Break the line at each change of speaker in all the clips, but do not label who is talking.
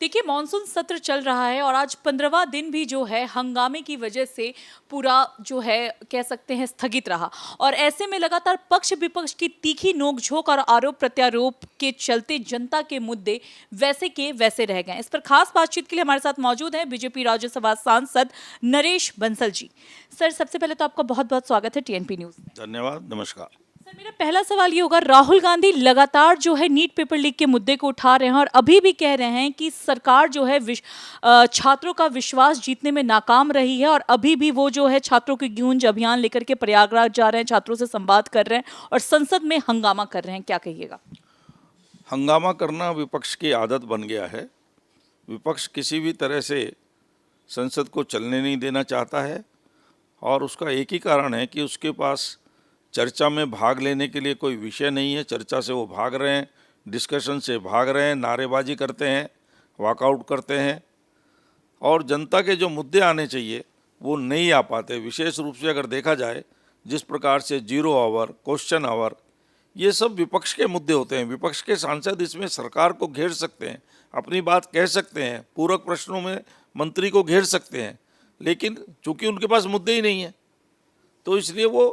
देखिए, मानसून सत्र चल रहा है और आज 15वां दिन भी जो है हंगामे की वजह से पूरा जो है कह सकते हैं स्थगित रहा। और ऐसे में लगातार पक्ष विपक्ष की तीखी नोकझोंक और आरोप प्रत्यारोप के चलते जनता के मुद्दे वैसे के वैसे रह गए। इस पर खास बातचीत के लिए हमारे साथ मौजूद है बीजेपी राज्यसभा सांसद नरेश बंसल जी। सर, सबसे पहले तो आपका बहुत बहुत स्वागत है टीएनपी न्यूज में।
धन्यवाद, नमस्कार।
सर, मेरा पहला सवाल ये होगा, राहुल गांधी लगातार जो है नीट पेपर लीक के मुद्दे को उठा रहे हैं और अभी भी कह रहे हैं कि सरकार जो है छात्रों का विश्वास जीतने में नाकाम रही है और अभी भी वो जो है छात्रों की गूंज अभियान लेकर के प्रयागराज जा रहे हैं, छात्रों से संवाद कर रहे हैं और संसद में हंगामा कर रहे हैं। क्या कहिएगा?
हंगामा करना विपक्ष की आदत बन गया है। विपक्ष किसी भी तरह से संसद को चलने नहीं देना चाहता है और उसका एक ही कारण है कि उसके पास चर्चा में भाग लेने के लिए कोई विषय नहीं है। चर्चा से वो भाग रहे हैं, डिस्कशन से भाग रहे हैं, नारेबाजी करते हैं, वॉकआउट करते हैं और जनता के जो मुद्दे आने चाहिए वो नहीं आ पाते। विशेष रूप से अगर देखा जाए जिस प्रकार से 0 आवर, क्वेश्चन आवर, ये सब विपक्ष के मुद्दे होते हैं। विपक्ष के सांसद इसमें सरकार को घेर सकते हैं, अपनी बात कह सकते हैं, पूरक प्रश्नों में मंत्री को घेर सकते हैं, लेकिन चूंकि उनके पास मुद्दे ही नहीं है तो इसलिए वो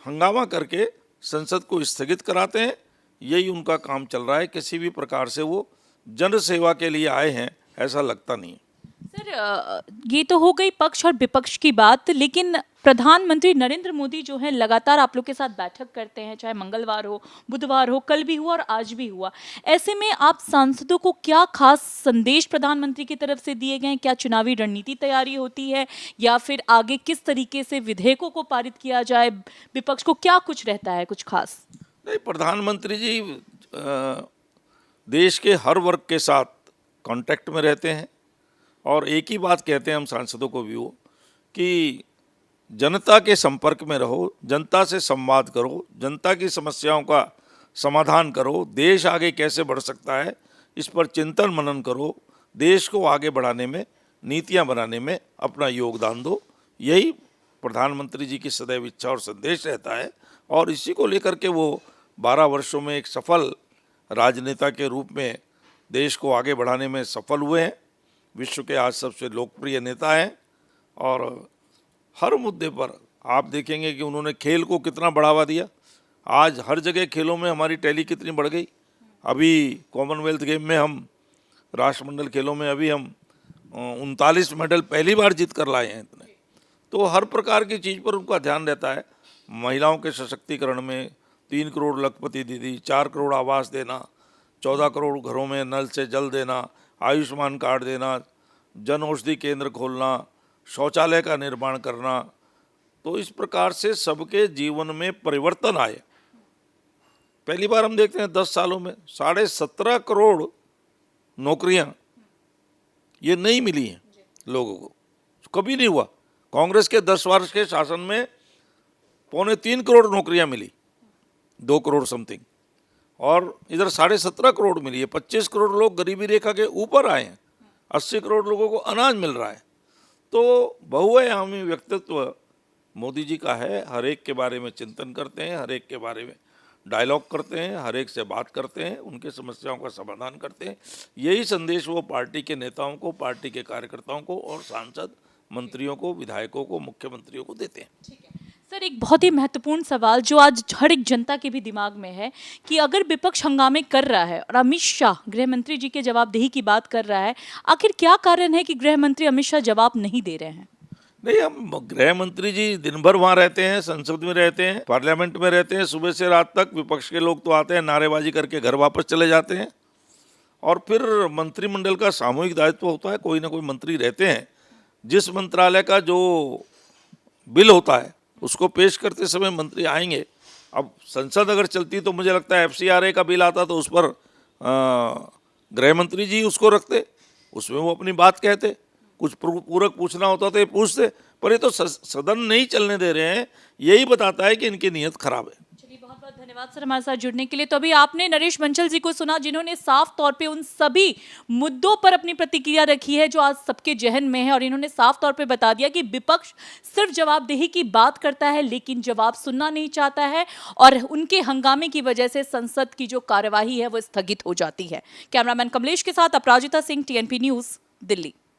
हंगामा करके संसद को स्थगित कराते हैं। यही उनका काम चल रहा है। किसी भी प्रकार से वो जन सेवा के लिए आए हैं ऐसा लगता नहीं है।
सर, ये तो हो गई पक्ष और विपक्ष की बात, लेकिन प्रधानमंत्री नरेंद्र मोदी जो है लगातार आप लोग के साथ बैठक करते हैं, चाहे मंगलवार हो, बुधवार हो, कल भी हुआ और आज भी हुआ। ऐसे में आप सांसदों को क्या खास संदेश प्रधानमंत्री की तरफ से दिए गए हैं? क्या चुनावी रणनीति तैयारी होती है या फिर आगे किस तरीके से विधेयकों को पारित किया जाए? विपक्ष को क्या कुछ रहता है कुछ खास?
नहीं, प्रधानमंत्री जी देश के हर वर्ग के साथ कांटेक्ट में रहते हैं और एक ही बात कहते हैं हम सांसदों को भी वो कि जनता के संपर्क में रहो, जनता से संवाद करो, जनता की समस्याओं का समाधान करो, देश आगे कैसे बढ़ सकता है इस पर चिंतन मनन करो, देश को आगे बढ़ाने में, नीतियां बनाने में अपना योगदान दो। यही प्रधानमंत्री जी की सदैव इच्छा और संदेश रहता है और इसी को लेकर के वो 12 वर्षों में एक सफल राजनेता के रूप में देश को आगे बढ़ाने में सफल हुए हैं। विश्व के आज सबसे लोकप्रिय नेता हैं और हर मुद्दे पर आप देखेंगे कि उन्होंने खेल को कितना बढ़ावा दिया। आज हर जगह खेलों में हमारी टैली कितनी बढ़ गई। अभी कॉमनवेल्थ गेम में हम, राष्ट्रमंडल खेलों में अभी हम 39 मेडल पहली बार जीत कर लाए हैं इतने। तो हर प्रकार की चीज़ पर उनका ध्यान रहता है। महिलाओं के सशक्तिकरण में 3 करोड़ लखपति दीदी, 4 करोड़ आवास देना, 14 करोड़ घरों में नल से जल देना, आयुष्मान कार्ड देना, जन औषधि केंद्र खोलना, शौचालय का निर्माण करना। तो इस प्रकार से सबके जीवन में परिवर्तन आए। पहली बार हम देखते हैं 10 सालों में 17.5 करोड़ नौकरियां ये नहीं मिली हैं लोगों को, कभी नहीं हुआ। कांग्रेस के 10 वर्ष के शासन में 2.25 करोड़ नौकरियां मिली, 2 करोड़ समथिंग, और इधर 17.5 करोड़ मिली है। 25 करोड़ लोग गरीबी रेखा के ऊपर आए हैं, 80 करोड़ लोगों को अनाज मिल रहा है। तो बहुआयामी व्यक्तित्व मोदी जी का है। हर एक के बारे में चिंतन करते हैं, हर एक के बारे में डायलॉग करते हैं, हर एक से बात करते हैं, उनके समस्याओं का समाधान करते हैं। यही संदेश वो पार्टी के नेताओं को, पार्टी के कार्यकर्ताओं को और सांसद, मंत्रियों को, विधायकों को, मुख्यमंत्रियों को देते हैं।
ठीक है सर, एक बहुत ही महत्वपूर्ण सवाल जो आज हर एक जनता के भी दिमाग में है कि अगर विपक्ष हंगामे कर रहा है और अमित शाह गृह मंत्री जी के जवाबदेही की बात कर रहा है, आखिर क्या कारण है कि गृह मंत्री अमित शाह जवाब नहीं दे रहे हैं?
नहीं, हम गृह मंत्री जी दिन भर वहाँ रहते हैं, संसद में रहते हैं, पार्लियामेंट में रहते हैं, सुबह से रात तक। विपक्ष के लोग तो आते हैं, नारेबाजी करके घर वापस चले जाते हैं और फिर मंत्रिमंडल का सामूहिक दायित्व होता है। कोई ना कोई मंत्री रहते हैं, जिस मंत्रालय का जो बिल होता है उसको पेश करते समय मंत्री आएंगे। अब संसद अगर चलती तो मुझे लगता है FCRA का बिल आता तो उस पर गृह मंत्री जी उसको रखते, उसमें वो अपनी बात कहते, कुछ पूरक पूछना होता तो ये पूछते। पर ये तो सदन नहीं चलने दे रहे हैं, यही बताता है कि इनकी नीयत खराब है।
चलिए, बहुत बहुत धन्यवाद सर हमारे साथ जुड़ने के लिए। तो अभी आपने नरेश बंसल जी को सुना, जिन्होंने साफ तौर पे उन सभी मुद्दों पर अपनी प्रतिक्रिया रखी है जो आज सबके जहन में है, और इन्होंने साफ तौर पे बता दिया कि विपक्ष सिर्फ जवाबदेही की बात करता है लेकिन जवाब सुनना नहीं चाहता है, और उनके हंगामे की वजह से संसद की जो कार्यवाही है वो स्थगित हो जाती है। कैमरामैन कमलेश के साथ अपराजिता सिंह, TNP न्यूज, दिल्ली।